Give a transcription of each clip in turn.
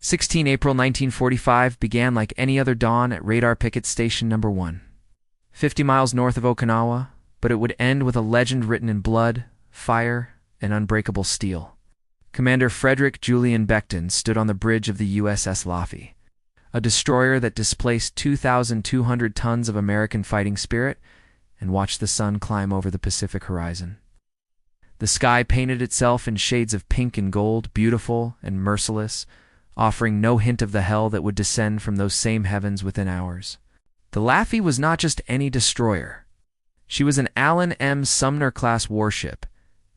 April 1945 began like any other dawn at Radar Picket Station Number 1, 50 miles north of Okinawa, but it would end with a legend written in blood, fire, and unbreakable steel. Commander Frederick Julian Becton stood on the bridge of the USS Laffey, a destroyer that displaced 2,200 tons of American fighting spirit, and watched the sun climb over the Pacific horizon. The sky painted itself in shades of pink and gold, beautiful and merciless, offering no hint of the hell that would descend from those same heavens within hours. The Laffey was not just any destroyer. She was an Allen M. Sumner-class warship,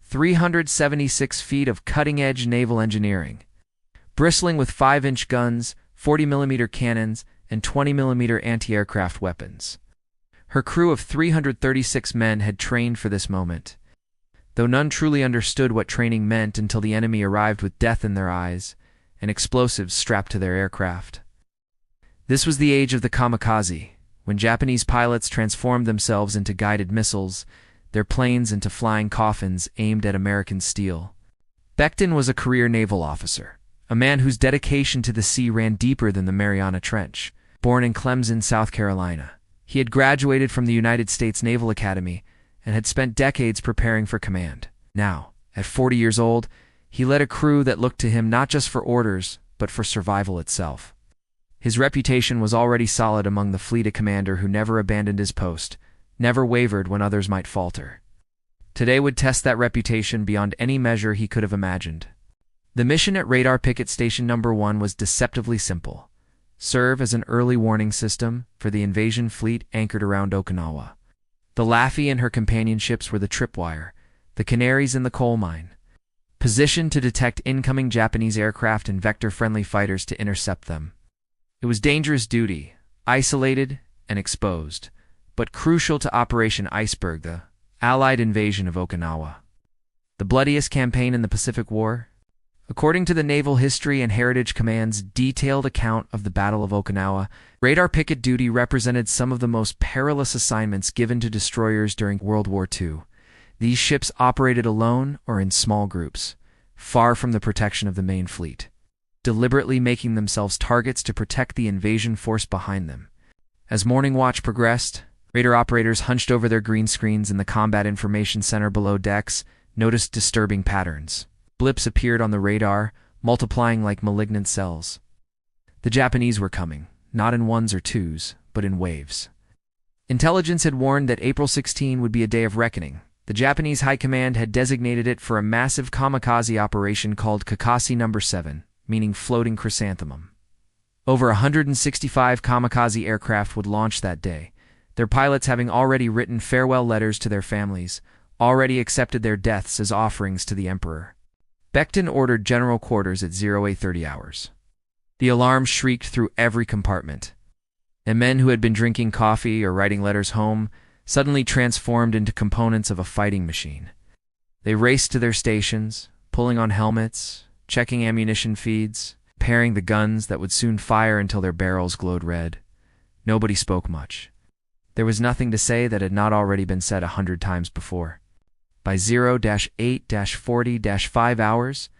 376 feet of cutting-edge naval engineering, bristling with 5-inch guns, 40mm cannons, and 20mm anti-aircraft weapons. Her crew of 336 men had trained for this moment, though none truly understood what training meant until the enemy arrived with death in their eyes and explosives strapped to their aircraft. This was the age of the kamikaze, when Japanese pilots transformed themselves into guided missiles, their planes into flying coffins aimed at American steel. Becton was a career naval officer, a man whose dedication to the sea ran deeper than the Mariana Trench. Born in Clemson, South Carolina, he had graduated from the United States Naval Academy and had spent decades preparing for command. Now, at 40 years old, he led a crew that looked to him not just for orders, but for survival itself. His reputation was already solid among the fleet, a commander who never abandoned his post, never wavered when others might falter. Today would test that reputation beyond any measure he could have imagined. The mission at Radar Picket Station Number 1 was deceptively simple: serve as an early warning system for the invasion fleet anchored around Okinawa. The Laffey and her companion ships were the tripwire, the canaries in the coal mine, positioned to detect incoming Japanese aircraft and vector-friendly fighters to intercept them. It was dangerous duty, isolated and exposed, but crucial to Operation Iceberg, the Allied invasion of Okinawa. The bloodiest campaign in the Pacific War? According to the Naval History and Heritage Command's detailed account of the Battle of Okinawa, radar picket duty represented some of the most perilous assignments given to destroyers during World War II. These ships operated alone or in small groups, far from the protection of the main fleet, deliberately making themselves targets to protect the invasion force behind them. As morning watch progressed, radar operators hunched over their green screens in the Combat Information Center below decks noticed disturbing patterns. Blips appeared on the radar, multiplying like malignant cells. The Japanese were coming, not in ones or twos, but in waves. Intelligence had warned that April 16 would be a day of reckoning. The Japanese High Command had designated it for a massive kamikaze operation called Kakashi No. 7, meaning floating chrysanthemum. Over 165 kamikaze aircraft would launch that day, their pilots having already written farewell letters to their families, already accepted their deaths as offerings to the Emperor. Becton ordered general quarters at 0830 hours. The alarm shrieked through every compartment, and men who had been drinking coffee or writing letters home suddenly transformed into components of a fighting machine. They raced to their stations, pulling on helmets, checking ammunition feeds, pairing the guns that would soon fire until their barrels glowed red. Nobody spoke much. There was nothing to say that had not already been said 100 times before. By 0-8-40-5 hours,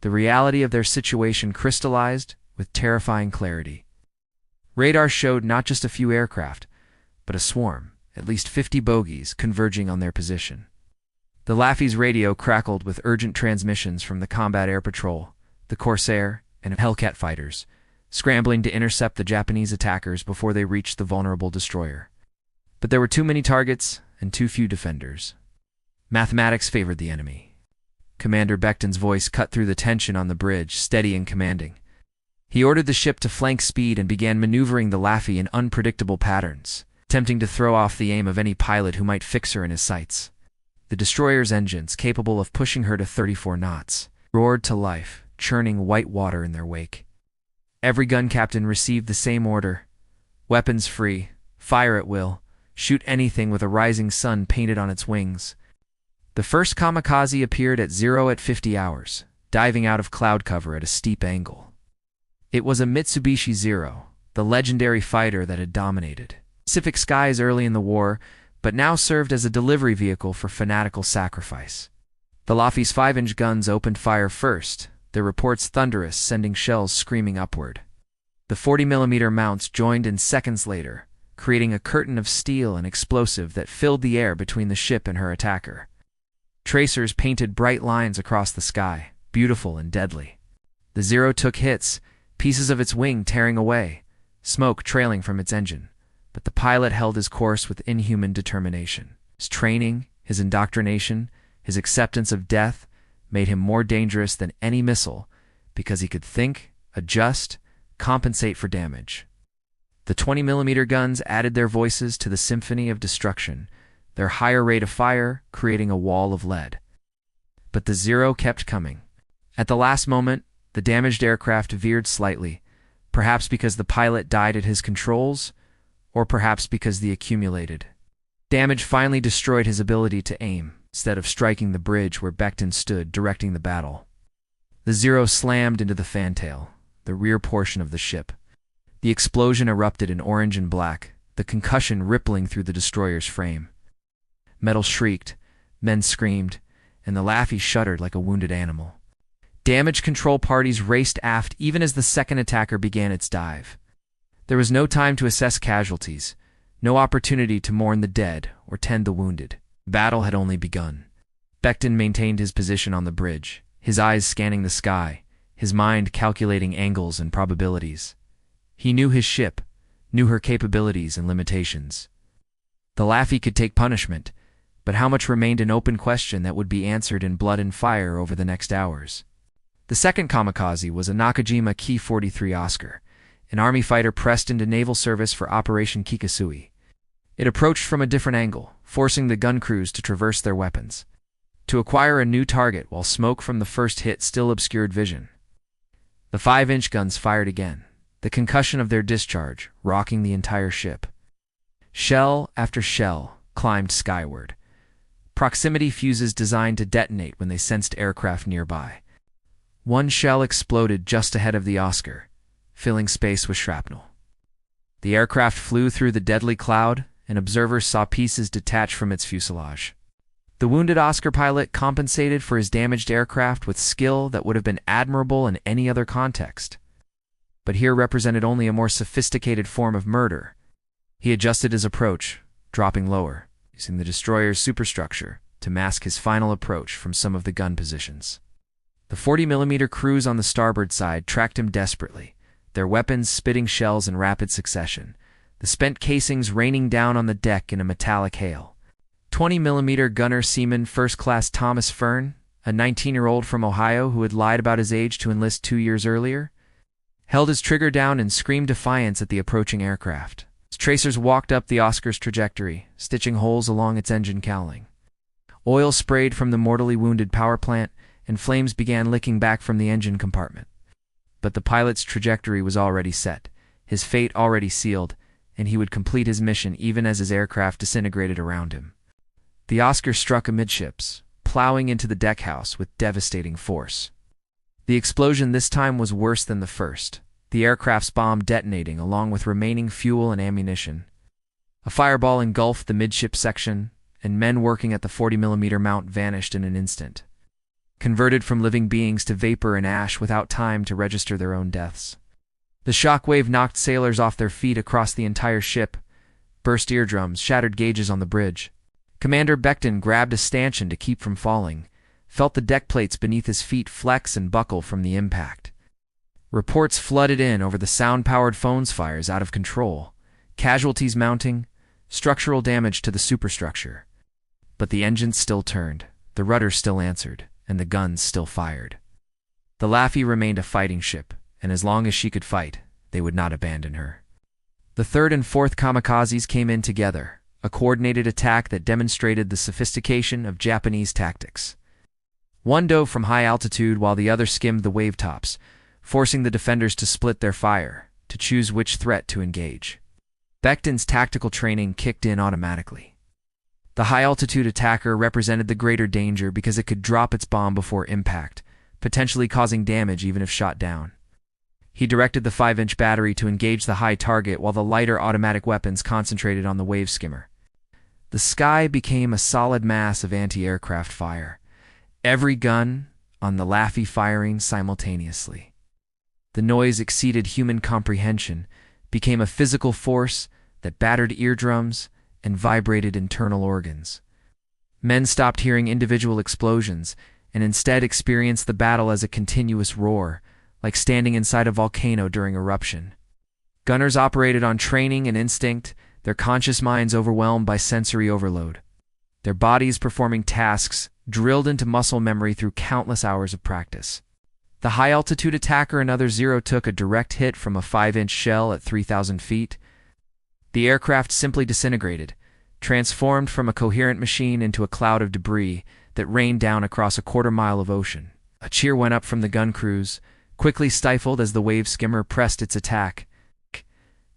the reality of their situation crystallized with terrifying clarity. Radar showed not just a few aircraft, but a swarm, at least 50 bogies, converging on their position. The Laffey's radio crackled with urgent transmissions from the Combat Air Patrol, the Corsair, and Hellcat fighters, scrambling to intercept the Japanese attackers before they reached the vulnerable destroyer. But there were too many targets and too few defenders. Mathematics favored the enemy. Commander Becton's voice cut through the tension on the bridge, steady and commanding. He ordered the ship to flank speed and began maneuvering the Laffey in unpredictable patterns, attempting to throw off the aim of any pilot who might fix her in his sights. The destroyer's engines, capable of pushing her to 34 knots, roared to life, churning white water in their wake. Every gun captain received the same order: weapons free, fire at will, shoot anything with a rising sun painted on its wings. The first kamikaze appeared at 0-50 hours, diving out of cloud cover at a steep angle. It was a Mitsubishi Zero, the legendary fighter that had dominated Pacific skies early in the war, but now served as a delivery vehicle for fanatical sacrifice. The Laffey's 5-inch guns opened fire first, their reports thunderous, sending shells screaming upward. The 40mm mounts joined in seconds later, creating a curtain of steel and explosive that filled the air between the ship and her attacker. Tracers painted bright lines across the sky, beautiful and deadly. The Zero took hits, pieces of its wing tearing away, smoke trailing from its engine, but the pilot held his course with inhuman determination. His training, his indoctrination, his acceptance of death made him more dangerous than any missile because he could think, adjust, compensate for damage. The 20mm guns added their voices to the symphony of destruction, their higher rate of fire creating a wall of lead. But the Zero kept coming. At the last moment, the damaged aircraft veered slightly, perhaps because the pilot died at his controls, or perhaps because the accumulated damage finally destroyed his ability to aim, instead of striking the bridge where Becton stood directing the battle. The Zero slammed into the fantail, the rear portion of the ship. The explosion erupted in orange and black, the concussion rippling through the destroyer's frame. Metal shrieked, men screamed, and the Laffy shuddered like a wounded animal. Damage control parties raced aft even as the second attacker began its dive. There was no time to assess casualties, no opportunity to mourn the dead or tend the wounded. Battle had only begun. Becton maintained his position on the bridge, his eyes scanning the sky, his mind calculating angles and probabilities. He knew his ship, knew her capabilities and limitations. The Laffy could take punishment, but how much remained an open question that would be answered in blood and fire over the next hours. The second kamikaze was a Nakajima Ki-43 Oscar, an Army fighter pressed into naval service for Operation Kikasui. It approached from a different angle, forcing the gun crews to traverse their weapons, to acquire a new target while smoke from the first hit still obscured vision. The 5-inch guns fired again, the concussion of their discharge rocking the entire ship. Shell after shell climbed skyward. Proximity fuses designed to detonate when they sensed aircraft nearby. One shell exploded just ahead of the Oscar, filling space with shrapnel. The aircraft flew through the deadly cloud, and observers saw pieces detach from its fuselage. The wounded Oscar pilot compensated for his damaged aircraft with skill that would have been admirable in any other context, but here represented only a more sophisticated form of murder. He adjusted his approach, dropping lower, using the destroyer's superstructure to mask his final approach from some of the gun positions. The 40mm crews on the starboard side tracked him desperately, their weapons spitting shells in rapid succession, the spent casings raining down on the deck in a metallic hail. 20mm gunner Seaman First Class Thomas Fern, a 19-year-old from Ohio who had lied about his age to enlist 2 years earlier, held his trigger down and screamed defiance at the approaching aircraft. His tracers walked up the Oscar's trajectory, stitching holes along its engine cowling. Oil sprayed from the mortally wounded power plant, and flames began licking back from the engine compartment. But the pilot's trajectory was already set, his fate already sealed, and he would complete his mission even as his aircraft disintegrated around him. The Oscar struck amidships, plowing into the deckhouse with devastating force. The explosion this time was worse than the first, the aircraft's bomb detonating along with remaining fuel and ammunition. A fireball engulfed the midship section, and men working at the 40mm mount vanished in an instant, converted from living beings to vapor and ash without time to register their own deaths. The shockwave knocked sailors off their feet across the entire ship, burst eardrums, shattered gauges on the bridge. Commander Becton grabbed a stanchion to keep from falling, felt the deck plates beneath his feet flex and buckle from the impact. Reports flooded in over the sound-powered phones fires out of control, casualties mounting, structural damage to the superstructure. But the engines still turned, the rudders still answered, and the guns still fired. The Laffy remained a fighting ship, and as long as she could fight, they would not abandon her. The third and fourth kamikazes came in together, a coordinated attack that demonstrated the sophistication of Japanese tactics. One dove from high altitude while the other skimmed the wave tops, forcing the defenders to split their fire, to choose which threat to engage. Becton's tactical training kicked in automatically. The high-altitude attacker represented the greater danger because it could drop its bomb before impact, potentially causing damage even if shot down. He directed the 5-inch battery to engage the high target while the lighter automatic weapons concentrated on the wave skimmer. The sky became a solid mass of anti-aircraft fire. Every gun, on the Laffy firing simultaneously. The noise exceeded human comprehension, became a physical force that battered eardrums and vibrated internal organs. Men stopped hearing individual explosions and instead experienced the battle as a continuous roar, like standing inside a volcano during eruption. Gunners operated on training and instinct, their conscious minds overwhelmed by sensory overload. Their bodies performing tasks drilled into muscle memory through countless hours of practice. The high-altitude attacker Another Zero took a direct hit from a 5-inch shell at 3,000 feet. The aircraft simply disintegrated, transformed from a coherent machine into a cloud of debris that rained down across a quarter-mile of ocean. A cheer went up from the gun crews, quickly stifled as the wave skimmer pressed its attack.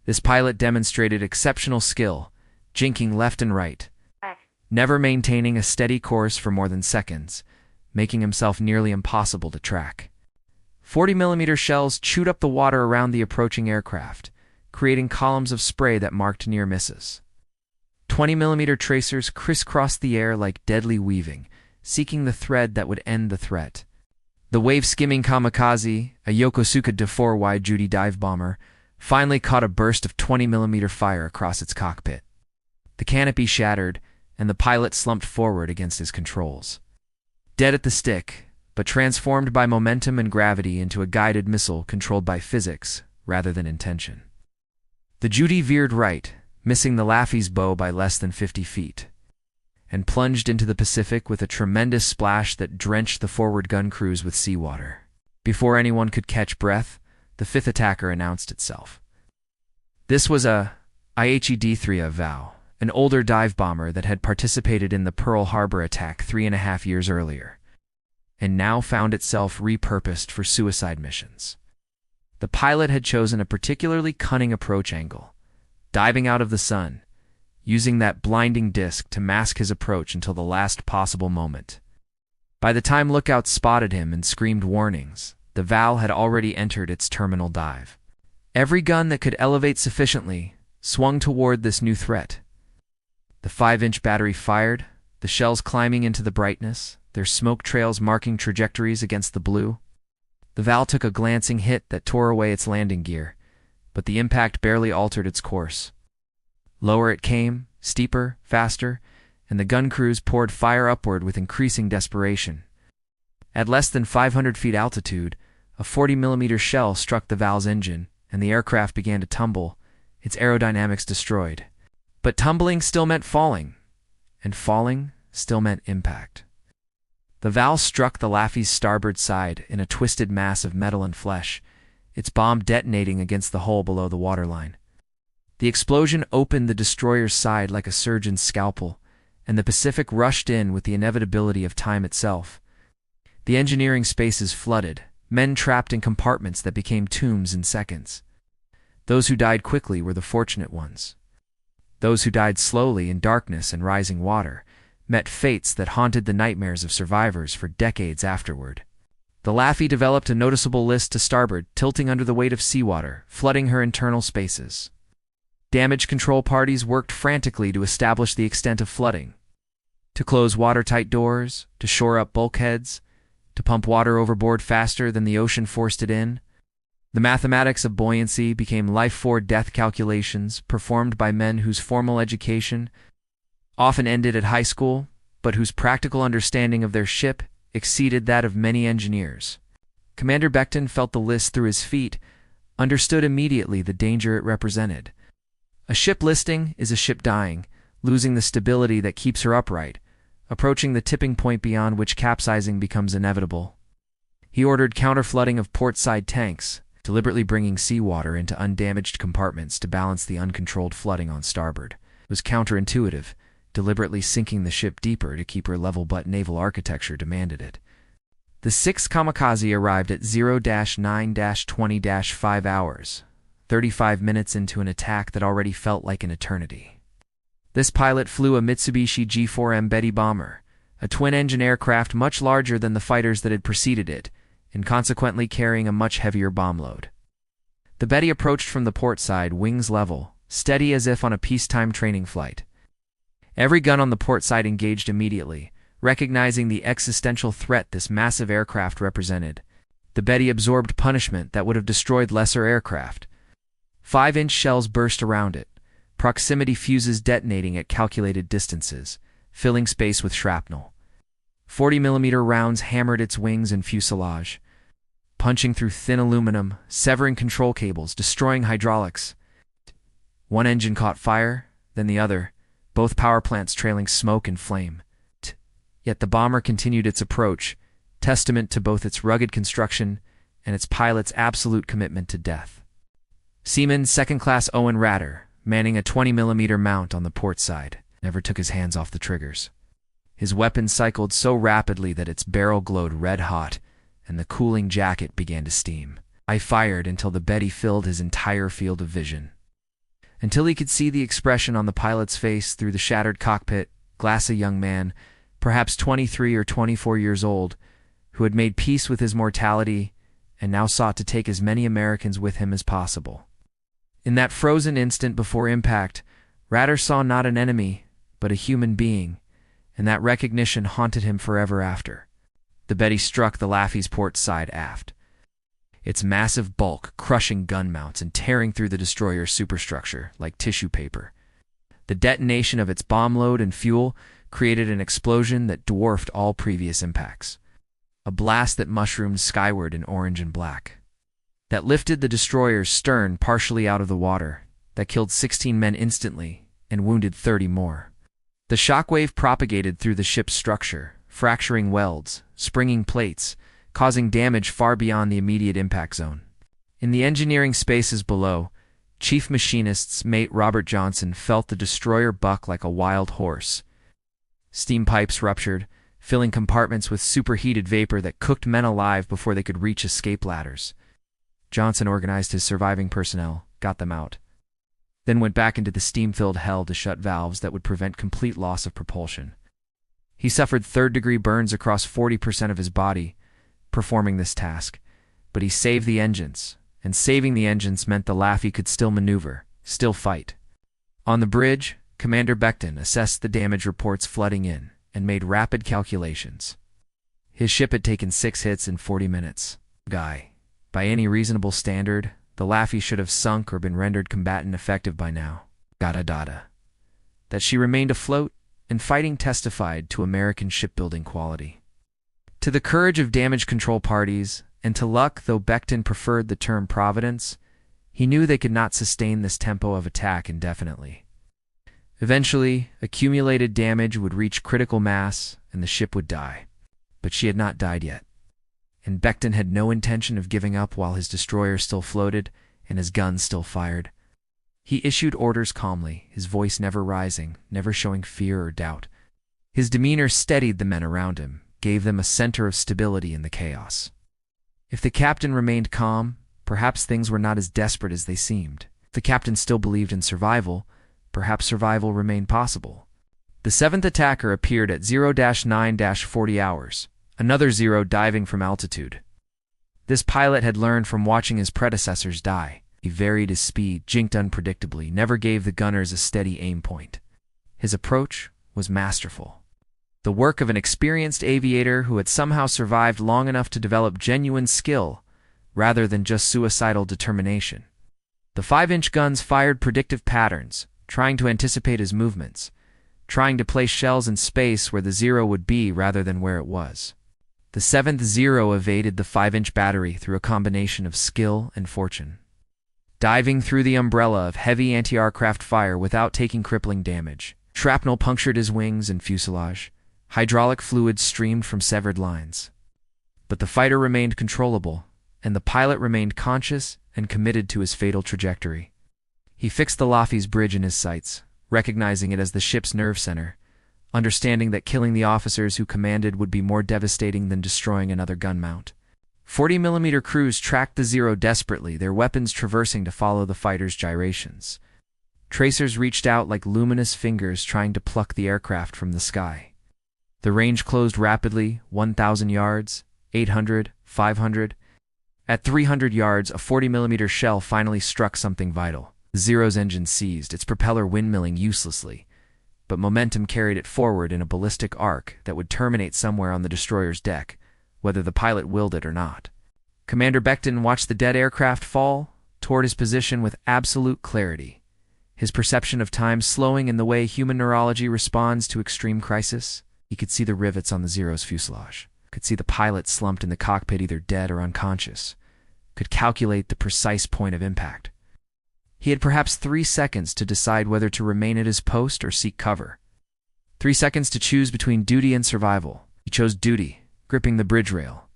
This pilot demonstrated exceptional skill, jinking left and right, never maintaining a steady course for more than seconds, making himself nearly impossible to track. 40mm shells chewed up the water around the approaching aircraft, creating columns of spray that marked near misses. 20mm tracers crisscrossed the air like deadly weaving, seeking the thread that would end the threat. The wave-skimming kamikaze, a Yokosuka D4 wide-duty dive bomber, finally caught a burst of 20mm fire across its cockpit. The canopy shattered, and the pilot slumped forward against his controls. Dead at the stick, but transformed by momentum and gravity into a guided missile controlled by physics rather than intention. The Judy veered right, missing the Laffy's bow by less than 50 feet, and plunged into the Pacific with a tremendous splash that drenched the forward gun crews with seawater. Before anyone could catch breath, the fifth attacker announced itself. This was a IHED-3 VAL, an older dive bomber that had participated in the Pearl Harbor attack 3.5 years earlier, and now found itself repurposed for suicide missions. The pilot had chosen a particularly cunning approach angle, diving out of the sun, using that blinding disk to mask his approach until the last possible moment. By the time lookouts spotted him and screamed warnings, the VAL had already entered its terminal dive. Every gun that could elevate sufficiently swung toward this new threat. The 5-inch battery fired, the shells climbing into the brightness, their smoke trails marking trajectories against the blue. The VAL took a glancing hit that tore away its landing gear, but the impact barely altered its course. Lower it came, steeper, faster, and the gun crews poured fire upward with increasing desperation. At less than 500 feet altitude, a 40mm shell struck the VAL's engine, and the aircraft began to tumble, its aerodynamics destroyed. But tumbling still meant falling, and falling still meant impact. The VAL struck the Laffy's starboard side in a twisted mass of metal and flesh, its bomb detonating against the hull below the waterline. The explosion opened the destroyer's side like a surgeon's scalpel, and the Pacific rushed in with the inevitability of time itself. The engineering spaces flooded, men trapped in compartments that became tombs in seconds. Those who died quickly were the fortunate ones. Those who died slowly in darkness and rising water met fates that haunted the nightmares of survivors for decades afterward. The Laffy developed a noticeable list to starboard, tilting under the weight of seawater, flooding her internal spaces. Damage control parties worked frantically to establish the extent of flooding, to close watertight doors, to shore up bulkheads, to pump water overboard faster than the ocean forced it in. The mathematics of buoyancy became life-for-death calculations performed by men whose formal education often ended at high school, but whose practical understanding of their ship exceeded that of many engineers. Commander Becton felt the list through his feet, understood immediately the danger it represented. A ship listing is a ship dying, losing the stability that keeps her upright, approaching the tipping point beyond which capsizing becomes inevitable. He ordered counterflooding of port-side tanks, deliberately bringing seawater into undamaged compartments to balance the uncontrolled flooding on starboard. It was counterintuitive, deliberately sinking the ship deeper to keep her level, but naval architecture demanded it. The sixth kamikaze arrived at 0-9-20-5 hours, 35 minutes into an attack that already felt like an eternity. This pilot flew a Mitsubishi G4M Betty bomber, a twin-engine aircraft much larger than the fighters that had preceded it, and consequently carrying a much heavier bomb load. The Betty approached from the port side, wings level, steady as if on a peacetime training flight. Every gun on the port side engaged immediately, recognizing the existential threat this massive aircraft represented. The Betty absorbed punishment that would have destroyed lesser aircraft. 5-inch shells burst around it, proximity fuses detonating at calculated distances, filling space with shrapnel. 40mm rounds hammered its wings and fuselage, punching through thin aluminum, severing control cables, destroying hydraulics. One engine caught fire, then the other, both power plants trailing smoke and flame. Yet the bomber continued its approach, testament to both its rugged construction and its pilot's absolute commitment to death. Seaman Second Class Owen Ratter, manning a 20mm mount on the port side, never took his hands off the triggers. His weapon cycled so rapidly that its barrel glowed red-hot, and the cooling jacket began to steam. I fired until the Betty filled his entire field of vision. Until he could see the expression on the pilot's face through the shattered cockpit, glassy young man, perhaps 23 or 24 years old, who had made peace with his mortality and now sought to take as many Americans with him as possible. In that frozen instant before impact, Ratter saw not an enemy, but a human being, and that recognition haunted him forever after. The Betty struck the Laffey's port side aft, its massive bulk crushing gun mounts and tearing through the destroyer's superstructure like tissue paper. The detonation of its bomb load and fuel created an explosion that dwarfed all previous impacts. A blast that mushroomed skyward in orange and black, that lifted the destroyer's stern partially out of the water, that killed 16 men instantly and wounded 30 more. The shockwave propagated through the ship's structure, fracturing welds, springing plates, causing damage far beyond the immediate impact zone. In the engineering spaces below, Chief Machinist's mate Robert Johnson felt the destroyer buck like a wild horse. Steam pipes ruptured, filling compartments with superheated vapor that cooked men alive before they could reach escape ladders. Johnson organized his surviving personnel, got them out, then went back into the steam-filled hell to shut valves that would prevent complete loss of propulsion. He suffered third-degree burns across 40% of his body performing this task, but he saved the engines, and saving the engines meant the Laffey could still maneuver, still fight. On the bridge, Commander Becton assessed the damage reports flooding in and made rapid calculations. His ship had taken 6 hits in 40 minutes. By any reasonable standard, the Laffey should have sunk or been rendered combatant effective by now. That she remained afloat and fighting testified to American shipbuilding quality. To the courage of damage control parties, and to luck, though Becton preferred the term providence, he knew they could not sustain this tempo of attack indefinitely. Eventually, accumulated damage would reach critical mass and the ship would die. But she had not died yet, and Becton had no intention of giving up while his destroyer still floated and his guns still fired. He issued orders calmly, his voice never rising, never showing fear or doubt. His demeanor steadied the men around him, gave them a center of stability in the chaos. If the captain remained calm, perhaps things were not as desperate as they seemed. If the captain still believed in survival, perhaps survival remained possible. The 7th attacker appeared at 0-9-40 hours, another Zero diving from altitude. This pilot had learned from watching his predecessors die. He varied his speed, jinked unpredictably, never gave the gunners a steady aim point. His approach was masterful. The work of an experienced aviator who had somehow survived long enough to develop genuine skill, rather than just suicidal determination. The 5-inch guns fired predictive patterns, trying to anticipate his movements, trying to place shells in space where the Zero would be rather than where it was. The 7th Zero evaded the 5-inch battery through a combination of skill and fortune, diving through the umbrella of heavy anti-aircraft fire without taking crippling damage. Shrapnel punctured his wings and fuselage. Hydraulic fluid streamed from severed lines. But the fighter remained controllable, and the pilot remained conscious and committed to his fatal trajectory. He fixed the Laffey's bridge in his sights, recognizing it as the ship's nerve center, understanding that killing the officers who commanded would be more devastating than destroying another gun mount. 40mm crews tracked the Zero desperately, their weapons traversing to follow the fighter's gyrations. Tracers reached out like luminous fingers trying to pluck the aircraft from the sky. The range closed rapidly, 1,000 yards, 800, 500. At 300 yards, a 40mm shell finally struck something vital. The Zero's engine seized, its propeller windmilling uselessly. but momentum carried it forward in a ballistic arc that would terminate somewhere on the destroyer's deck, whether the pilot willed it or not. Commander Becton watched the dead aircraft fall toward his position with absolute clarity, his perception of time slowing in the way human neurology responds to extreme crisis. He could see the rivets on the Zero's fuselage, could see the pilot slumped in the cockpit either dead or unconscious, could calculate the precise point of impact. He had perhaps 3 seconds to decide whether to remain at his post or seek cover. 3 seconds to choose between duty and survival. He chose duty, gripping the bridge rail,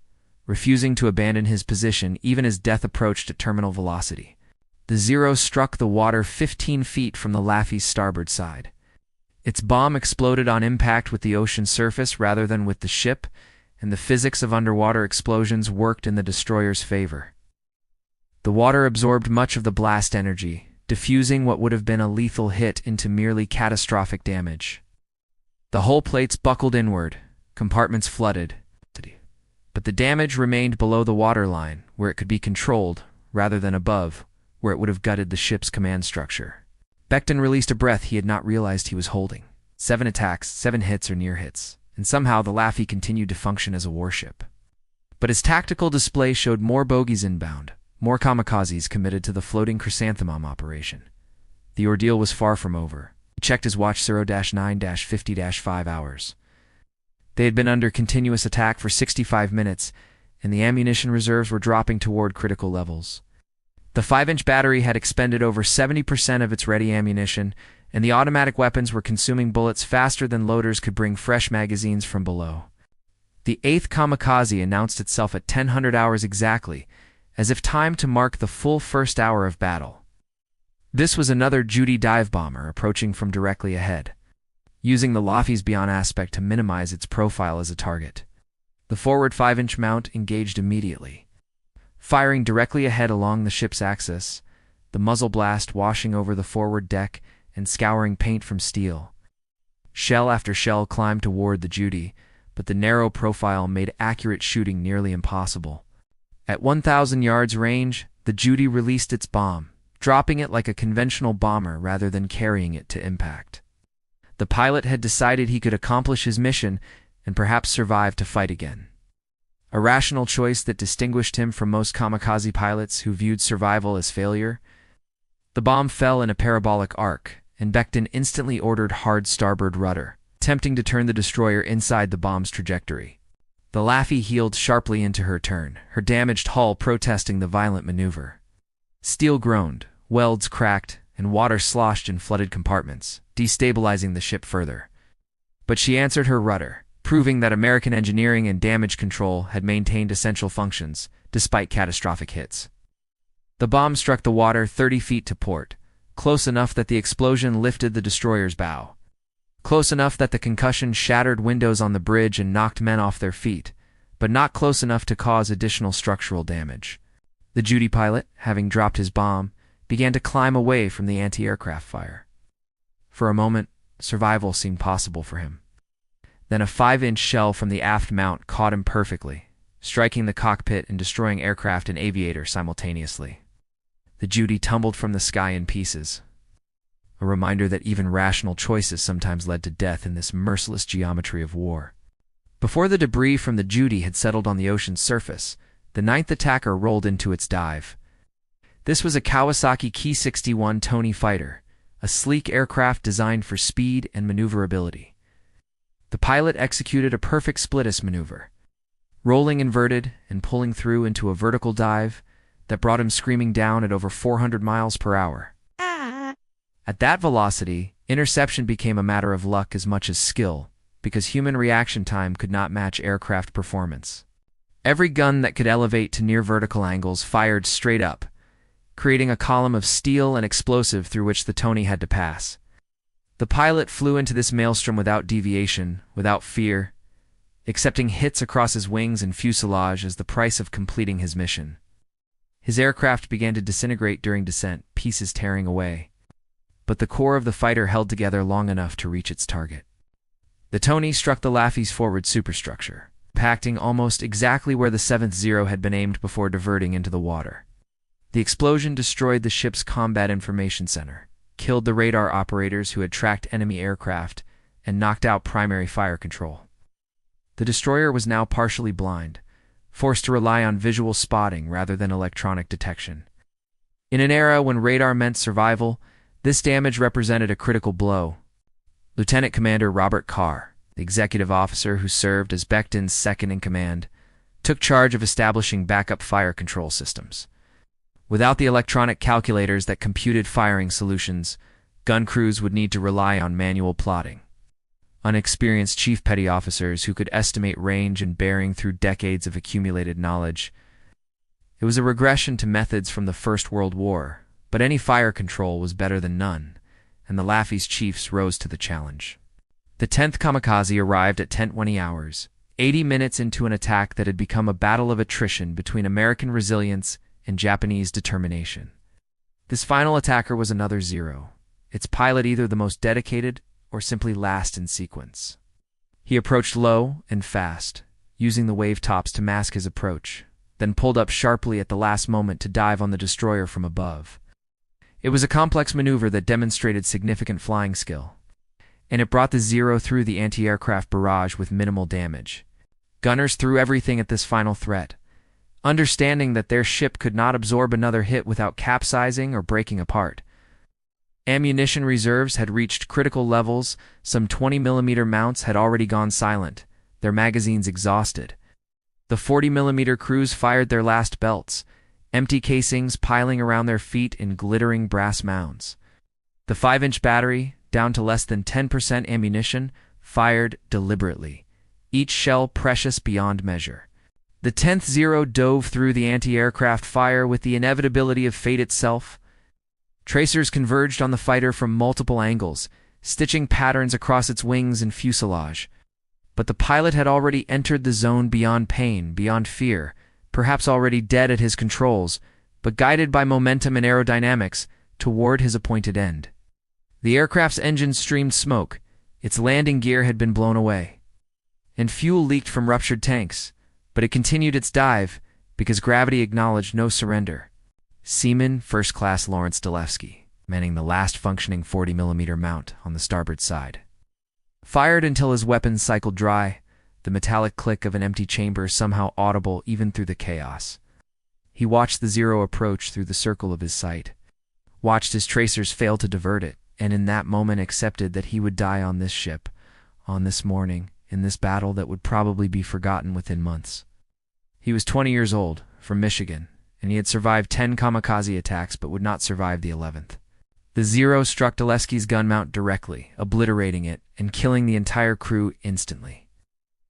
refusing to abandon his position even as death approached at terminal velocity. The Zero struck the water 15 feet from the Laffey's starboard side. Its bomb exploded on impact with the ocean surface rather than with the ship, and the physics of underwater explosions worked in the destroyer's favor. The water absorbed much of the blast energy, diffusing what would have been a lethal hit into merely catastrophic damage. The hull plates buckled inward, compartments flooded, but the damage remained below the waterline, where it could be controlled, rather than above, where it would have gutted the ship's command structure. Becton released a breath he had not realized he was holding. 7 attacks, 7 hits or near hits, and somehow the Laffey continued to function as a warship. But his tactical display showed more bogies inbound, more kamikazes committed to the floating chrysanthemum operation. The ordeal was far from over. He checked his watch 0-9-50-5 hours. They had been under continuous attack for 65 minutes, and the ammunition reserves were dropping toward critical levels. The 5-inch battery had expended over 70% of its ready ammunition, and the automatic weapons were consuming bullets faster than loaders could bring fresh magazines from below. The 8th kamikaze announced itself at 1000 hours exactly, as if timed to mark the full first hour of battle. This was another Judy dive bomber approaching from directly ahead, using the Laffey's beyond aspect to minimize its profile as a target. The forward 5-inch mount engaged immediately, firing directly ahead along the ship's axis, the muzzle blast washing over the forward deck and scouring paint from steel. Shell after shell climbed toward the Judy, but the narrow profile made accurate shooting nearly impossible. At 1,000 yards range, the Judy released its bomb, dropping it like a conventional bomber rather than carrying it to impact. The pilot had decided he could accomplish his mission and perhaps survive to fight again. A rational choice that distinguished him from most kamikaze pilots who viewed survival as failure. The bomb fell in a parabolic arc, and Becton instantly ordered hard starboard rudder, attempting to turn the destroyer inside the bomb's trajectory. The Laffey heeled sharply into her turn, her damaged hull protesting the violent maneuver. Steel groaned, welds cracked, and water sloshed in flooded compartments, destabilizing the ship further. But she answered her rudder, proving that American engineering and damage control had maintained essential functions, despite catastrophic hits. The bomb struck the water 30 feet to port, close enough that the explosion lifted the destroyer's bow, close enough that the concussion shattered windows on the bridge and knocked men off their feet, but not close enough to cause additional structural damage. The Judy pilot, having dropped his bomb, began to climb away from the anti-aircraft fire. For a moment, survival seemed possible for him. Then a 5-inch shell from the aft mount caught him perfectly, striking the cockpit and destroying aircraft and aviator simultaneously. The Judy tumbled from the sky in pieces, a reminder that even rational choices sometimes led to death in this merciless geometry of war. Before the debris from the Judy had settled on the ocean's surface, the 9th attacker rolled into its dive. This was a Kawasaki Ki-61 Tony fighter, a sleek aircraft designed for speed and maneuverability. The pilot executed a perfect split-us maneuver, rolling inverted and pulling through into a vertical dive that brought him screaming down at over 400 miles per hour. At that velocity, interception became a matter of luck as much as skill, because human reaction time could not match aircraft performance. Every gun that could elevate to near vertical angles fired straight up, creating a column of steel and explosive through which the Tony had to pass. The pilot flew into this maelstrom without deviation, without fear, accepting hits across his wings and fuselage as the price of completing his mission. His aircraft began to disintegrate during descent, pieces tearing away, but the core of the fighter held together long enough to reach its target. The Tony struck the Laffey's forward superstructure, impacting almost exactly where the 7th Zero had been aimed before diverting into the water. The explosion destroyed the ship's combat information center, killed the radar operators who had tracked enemy aircraft, and knocked out primary fire control. The destroyer was now partially blind, forced to rely on visual spotting rather than electronic detection. In an era when radar meant survival, this damage represented a critical blow. Lieutenant Commander Robert Carr, the executive officer who served as Becton's second-in-command, took charge of establishing backup fire control systems. Without the electronic calculators that computed firing solutions, gun crews would need to rely on manual plotting. Unexperienced chief petty officers who could estimate range and bearing through decades of accumulated knowledge. It was a regression to methods from the First World War, but any fire control was better than none, and the Laffey's chiefs rose to the challenge. The 10th kamikaze arrived at 10:20 hours, 80 minutes into an attack that had become a battle of attrition between American resilience and Japanese determination. This final attacker was another Zero, its pilot either the most dedicated or simply last in sequence. He approached low and fast, using the wave tops to mask his approach, then pulled up sharply at the last moment to dive on the destroyer from above. It was a complex maneuver that demonstrated significant flying skill, and it brought the Zero through the anti-aircraft barrage with minimal damage. Gunners threw everything at this final threat, understanding that their ship could not absorb another hit without capsizing or breaking apart. Ammunition reserves had reached critical levels. Some 20mm mounts had already gone silent, their magazines exhausted. The 40mm crews fired their last belts, empty casings piling around their feet in glittering brass mounds. The 5-inch battery, down to less than 10% ammunition, fired deliberately, each shell precious beyond measure. The 10th Zero dove through the anti-aircraft fire with the inevitability of fate itself. Tracers converged on the fighter from multiple angles, stitching patterns across its wings and fuselage. But the pilot had already entered the zone beyond pain, beyond fear, perhaps already dead at his controls, but guided by momentum and aerodynamics toward his appointed end. The aircraft's engine streamed smoke, its landing gear had been blown away, and fuel leaked from ruptured tanks, but it continued its dive because gravity acknowledged no surrender. Seaman First Class Lawrence Dalewski, manning the last functioning 40mm mount on the starboard side, fired until his weapons cycled dry, the metallic click of an empty chamber somehow audible even through the chaos. He watched the Zero approach through the circle of his sight, watched his tracers fail to divert it, and in that moment accepted that he would die on this ship, on this morning, in this battle that would probably be forgotten within months. He was 20 years old, from Michigan, and he had survived 10 kamikaze attacks but would not survive the 11th. The Zero struck Dalewski's gun mount directly, obliterating it and killing the entire crew instantly.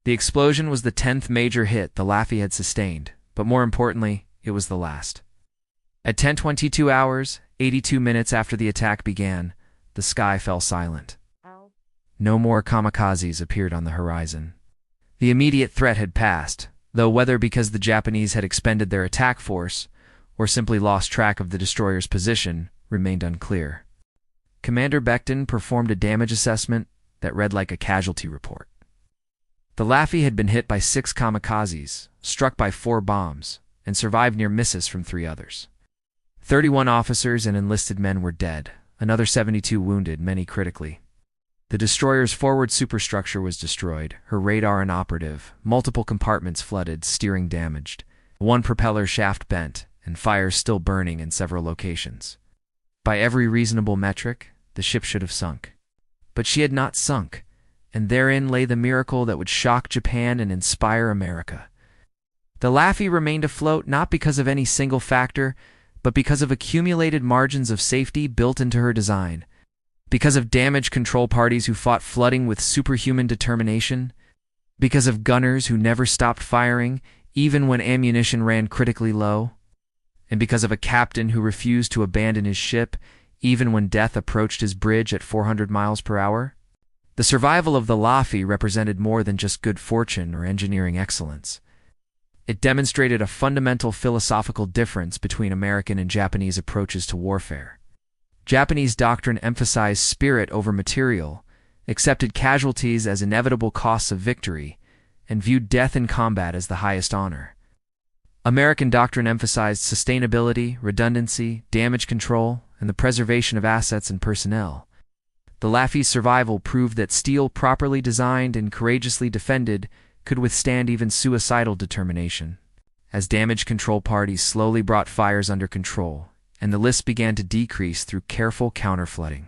The explosion was the 10th major hit the Laffey had sustained, but more importantly, it was the last. At 10:22 hours, 82 minutes after the attack began, the sky fell silent. No more kamikazes appeared on the horizon. The immediate threat had passed, though whether because the Japanese had expended their attack force or simply lost track of the destroyer's position remained unclear. Commander Becton performed a damage assessment that read like a casualty report. The Laffey had been hit by 6 kamikazes, struck by 4 bombs, and survived near misses from 3 others. 31 officers and enlisted men were dead, another 72 wounded, many critically. The destroyer's forward superstructure was destroyed, her radar inoperative, multiple compartments flooded, steering damaged, 1 propeller shaft bent, and fires still burning in several locations. By every reasonable metric, the ship should have sunk. But she had not sunk, and therein lay the miracle that would shock Japan and inspire America. The Laffey remained afloat not because of any single factor, but because of accumulated margins of safety built into her design. Because of damage control parties who fought flooding with superhuman determination, because of gunners who never stopped firing, even when ammunition ran critically low, and because of a captain who refused to abandon his ship, even when death approached his bridge at 400 miles per hour. The survival of the Laffey represented more than just good fortune or engineering excellence. It demonstrated a fundamental philosophical difference between American and Japanese approaches to warfare. Japanese doctrine emphasized spirit over material, accepted casualties as inevitable costs of victory, and viewed death in combat as the highest honor. American doctrine emphasized sustainability, redundancy, damage control, and the preservation of assets and personnel. The Laffey's survival proved that steel properly designed and courageously defended could withstand even suicidal determination. As damage control parties slowly brought fires under control, and the list began to decrease through careful counterflooding,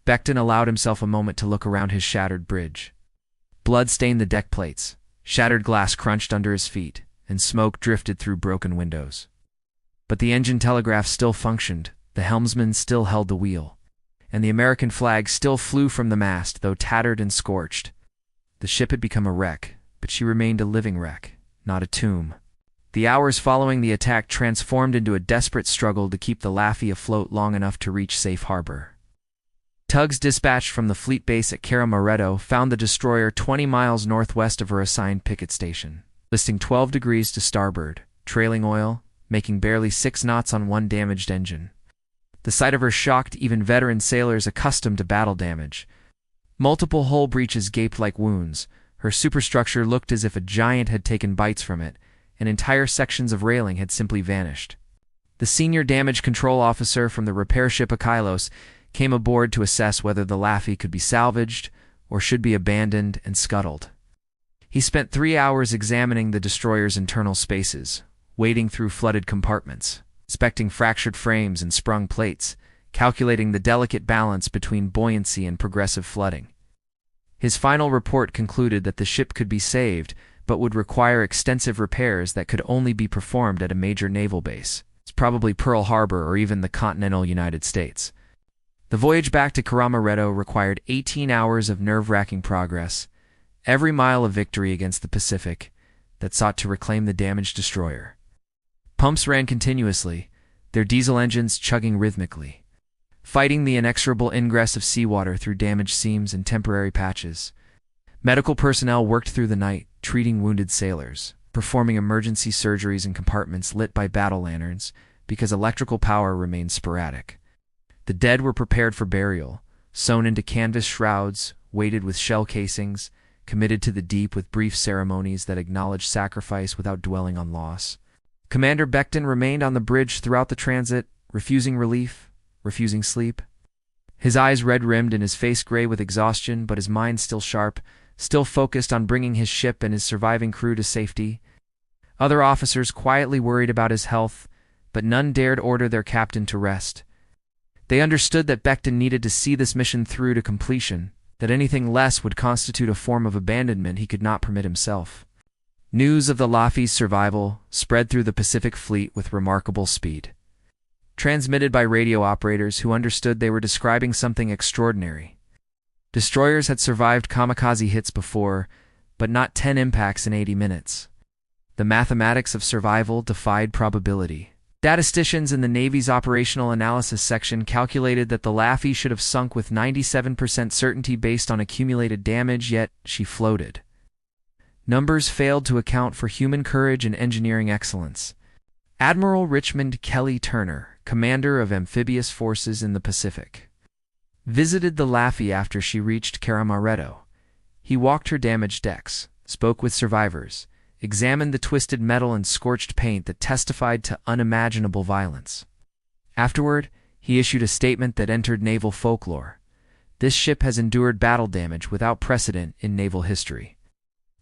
Becton allowed himself a moment to look around his shattered bridge. Blood stained the deck plates, shattered glass crunched under his feet, and smoke drifted through broken windows. But the engine telegraph still functioned, the helmsman still held the wheel, and the American flag still flew from the mast, though tattered and scorched. The ship had become a wreck, but she remained a living wreck, not a tomb. The hours following the attack transformed into a desperate struggle to keep the Laffey afloat long enough to reach safe harbor. Tugs dispatched from the fleet base at Caramoretto found the destroyer 20 miles northwest of her assigned picket station, listing 12 degrees to starboard, trailing oil, making barely 6 knots on one damaged engine. The sight of her shocked even veteran sailors accustomed to battle damage. Multiple hull breaches gaped like wounds, her superstructure looked as if a giant had taken bites from it, and entire sections of railing had simply vanished. The senior damage control officer from the repair ship Akylos came aboard to assess whether the Laffey could be salvaged or should be abandoned and scuttled. He spent 3 hours examining the destroyer's internal spaces, wading through flooded compartments, inspecting fractured frames and sprung plates, calculating the delicate balance between buoyancy and progressive flooding. His final report concluded that the ship could be saved, but would require extensive repairs that could only be performed at a major naval base. It's probably Pearl Harbor or even the continental United States. The voyage back to Caramoretto required 18 hours of nerve-wracking progress, every mile of victory against the Pacific that sought to reclaim the damaged destroyer. Pumps ran continuously, their diesel engines chugging rhythmically, fighting the inexorable ingress of seawater through damaged seams and temporary patches. Medical personnel worked through the night, treating wounded sailors, performing emergency surgeries in compartments lit by battle lanterns because electrical power remained sporadic. The dead were prepared for burial, sewn into canvas shrouds, weighted with shell casings, committed to the deep with brief ceremonies that acknowledged sacrifice without dwelling on loss. Commander Becton remained on the bridge throughout the transit, refusing relief, refusing sleep. His eyes red-rimmed and his face gray with exhaustion, but his mind still sharp, still focused on bringing his ship and his surviving crew to safety. Other officers quietly worried about his health, but none dared order their captain to rest. They understood that Becton needed to see this mission through to completion, that anything less would constitute a form of abandonment he could not permit himself. News of the Laffey's survival spread through the Pacific Fleet with remarkable speed. Transmitted by radio operators who understood they were describing something extraordinary. Destroyers had survived kamikaze hits before, but not 10 impacts in 80 minutes. The mathematics of survival defied probability. Statisticians in the Navy's operational analysis section calculated that the Laffey should have sunk with 97% certainty based on accumulated damage, yet she floated. Numbers failed to account for human courage and engineering excellence. Admiral Richmond Kelly Turner, commander of amphibious forces in the Pacific, visited the Laffey after she reached Caramoretto. He walked her damaged decks, spoke with survivors, examined the twisted metal and scorched paint that testified to unimaginable violence. Afterward, he issued a statement that entered naval folklore. This ship has endured battle damage without precedent in naval history.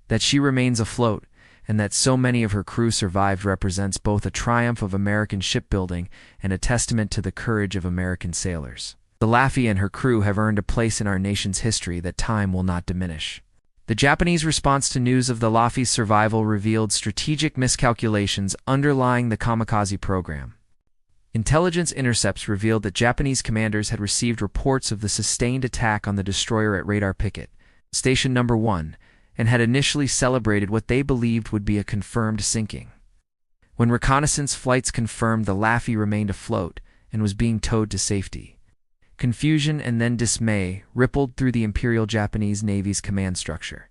That she remains afloat, and that so many of her crew survived represents both a triumph of American shipbuilding and a testament to the courage of American sailors. The Laffey and her crew have earned a place in our nation's history that time will not diminish. The Japanese response to news of the Laffey's survival revealed strategic miscalculations underlying the kamikaze program. Intelligence intercepts revealed that Japanese commanders had received reports of the sustained attack on the destroyer at Radar Picket, Station Number 1, and had initially celebrated what they believed would be a confirmed sinking. When reconnaissance flights confirmed the Laffey remained afloat and was being towed to safety, confusion and then dismay rippled through the Imperial Japanese Navy's command structure.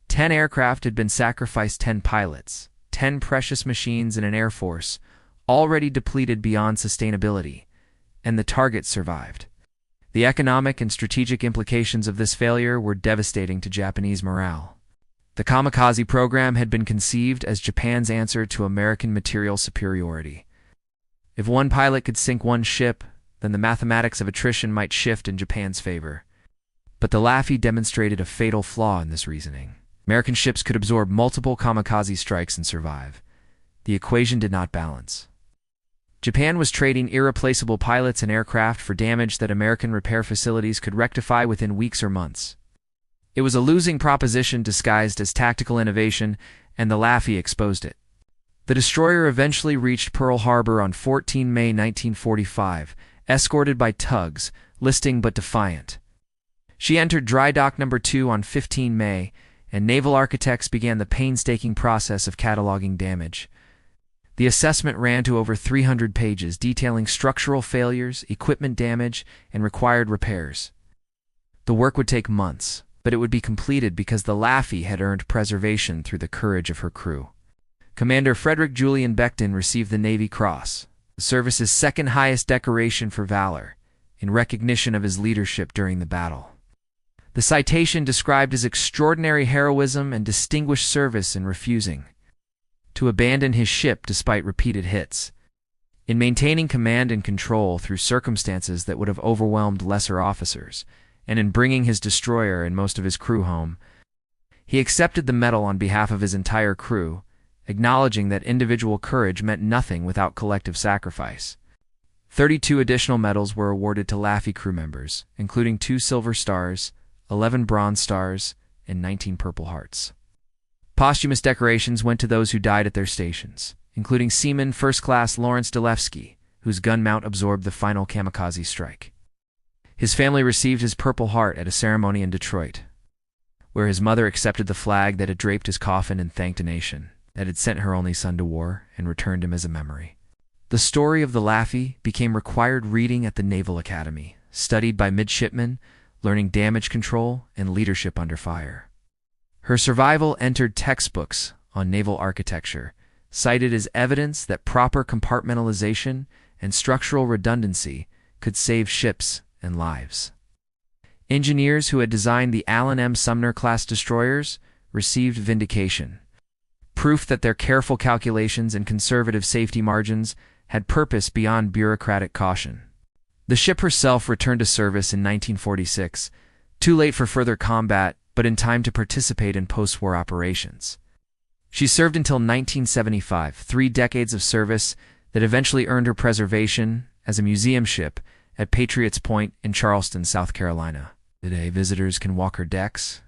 10 aircraft had been sacrificed, 10 pilots, 10 precious machines in an air force, already depleted beyond sustainability, and the target survived. The economic and strategic implications of this failure were devastating to Japanese morale. The kamikaze program had been conceived as Japan's answer to American material superiority. If one pilot could sink one ship, then the mathematics of attrition might shift in Japan's favor. But the Laffey demonstrated a fatal flaw in this reasoning. American ships could absorb multiple kamikaze strikes and survive. The equation did not balance. Japan was trading irreplaceable pilots and aircraft for damage that American repair facilities could rectify within weeks or months. It was a losing proposition disguised as tactical innovation, and the Laffey exposed it. The destroyer eventually reached Pearl Harbor on 14 May 1945, escorted by tugs, listing but defiant. She entered Dry Dock No. 2 on 15 May, and naval architects began the painstaking process of cataloging damage. The assessment ran to over 300 pages, detailing structural failures, equipment damage, and required repairs. The work would take months, but it would be completed because the Laffey had earned preservation through the courage of her crew. Commander Frederick Julian Becton received the Navy Cross, the service's second highest decoration for valor, in recognition of his leadership during the battle. The citation described his extraordinary heroism and distinguished service in refusing to abandon his ship despite repeated hits, in maintaining command and control through circumstances that would have overwhelmed lesser officers, and in bringing his destroyer and most of his crew home. He accepted the medal on behalf of his entire crew, acknowledging that individual courage meant nothing without collective sacrifice. 32 additional medals were awarded to Laffey crew members, including 2 Silver Stars, 11 Bronze Stars, and 19 Purple Hearts. Posthumous decorations went to those who died at their stations, including Seaman First Class Lawrence Delevsky, whose gun mount absorbed the final kamikaze strike. His family received his Purple Heart at a ceremony in Detroit, where his mother accepted the flag that had draped his coffin and thanked a nation that had sent her only son to war and returned him as a memory. The story of the Laffey became required reading at the Naval Academy, studied by midshipmen, learning damage control and leadership under fire. Her survival entered textbooks on naval architecture, cited as evidence that proper compartmentalization and structural redundancy could save ships and lives. Engineers who had designed the Allen M. Sumner-class destroyers received vindication, proof that their careful calculations and conservative safety margins had purpose beyond bureaucratic caution. The ship herself returned to service in 1946, too late for further combat, but in time to participate in post-war operations. She served until 1975, 3 decades of service that eventually earned her preservation as a museum ship at Patriots Point in Charleston, South Carolina. Today, visitors can walk her decks,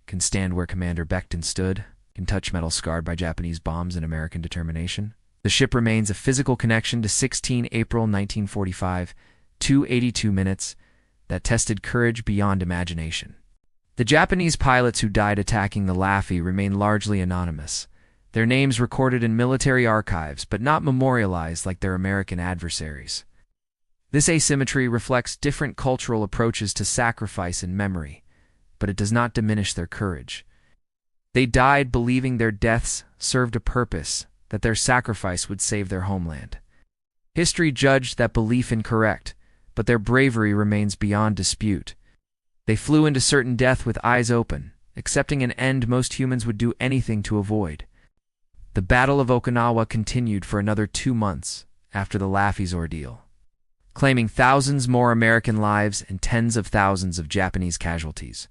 can stand where Commander Becton stood, can touch metal scarred by Japanese bombs and American determination. The ship remains a physical connection to 16 April 1945, 2:82 minutes, that tested courage beyond imagination. The Japanese pilots who died attacking the Laffey remain largely anonymous, their names recorded in military archives but not memorialized like their American adversaries. This asymmetry reflects different cultural approaches to sacrifice and memory, but it does not diminish their courage. They died believing their deaths served a purpose, that their sacrifice would save their homeland. History judged that belief incorrect, but their bravery remains beyond dispute. They flew into certain death with eyes open, accepting an end most humans would do anything to avoid. The Battle of Okinawa continued for another 2 months after the Laffey's ordeal, claiming thousands more American lives and tens of thousands of Japanese casualties.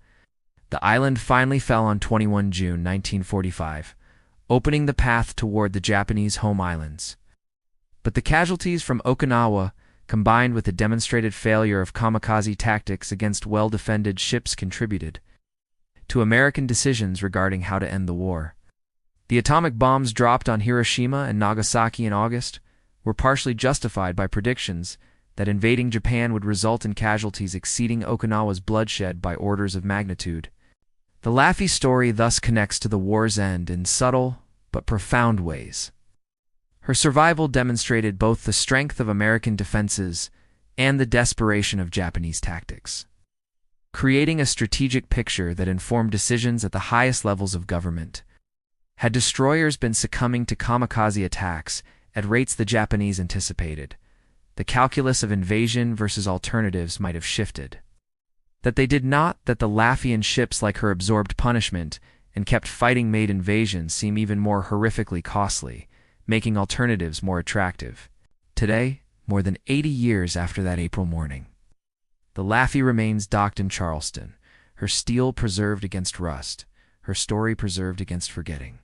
The island finally fell on 21 June 1945, opening the path toward the Japanese home islands. But the casualties from Okinawa, combined with the demonstrated failure of kamikaze tactics against well-defended ships, contributed to American decisions regarding how to end the war. The atomic bombs dropped on Hiroshima and Nagasaki in August were partially justified by predictions that invading Japan would result in casualties exceeding Okinawa's bloodshed by orders of magnitude. The Laffey story thus connects to the war's end in subtle but profound ways. Her survival demonstrated both the strength of American defenses and the desperation of Japanese tactics, creating a strategic picture that informed decisions at the highest levels of government. Had destroyers been succumbing to kamikaze attacks at rates the Japanese anticipated, the calculus of invasion versus alternatives might have shifted. That they did not, that the Laffey and ships like her absorbed punishment and kept fighting made invasions seem even more horrifically costly, making alternatives more attractive. Today, more than 80 years after that April morning. The Laffey remains docked in Charleston, her steel preserved against rust, her story preserved against forgetting.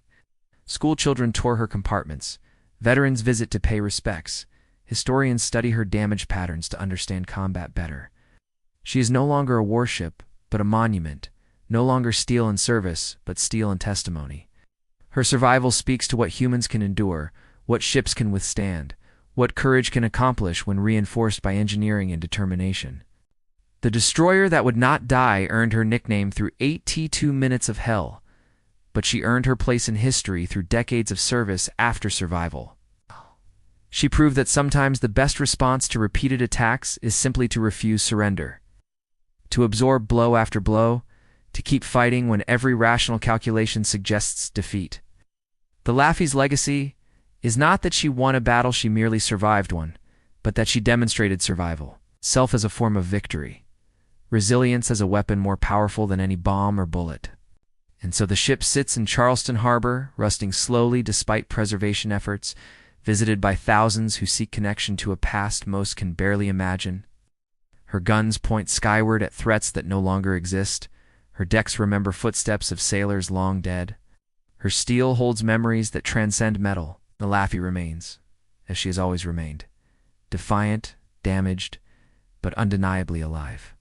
School children tour her compartments, veterans visit to pay respects, historians study her damage patterns to understand combat better. She is no longer a warship, but a monument, no longer steel in service, but steel in testimony. Her survival speaks to what humans can endure, what ships can withstand, what courage can accomplish when reinforced by engineering and determination. The destroyer that would not die earned her nickname through 82 minutes of hell, but she earned her place in history through decades of service after survival. She proved that sometimes the best response to repeated attacks is simply to refuse surrender, to absorb blow after blow, to keep fighting when every rational calculation suggests defeat. The Laffey's legacy is not that she won a battle, she merely survived one, but that she demonstrated survival, self as a form of victory, resilience as a weapon more powerful than any bomb or bullet. And so the ship sits in Charleston Harbor, rusting slowly despite preservation efforts, visited by thousands who seek connection to a past most can barely imagine. Her guns point skyward at threats that no longer exist. Her decks remember footsteps of sailors long dead. Her steel holds memories that transcend metal. The Laffey remains, as she has always remained, defiant, damaged, but undeniably alive.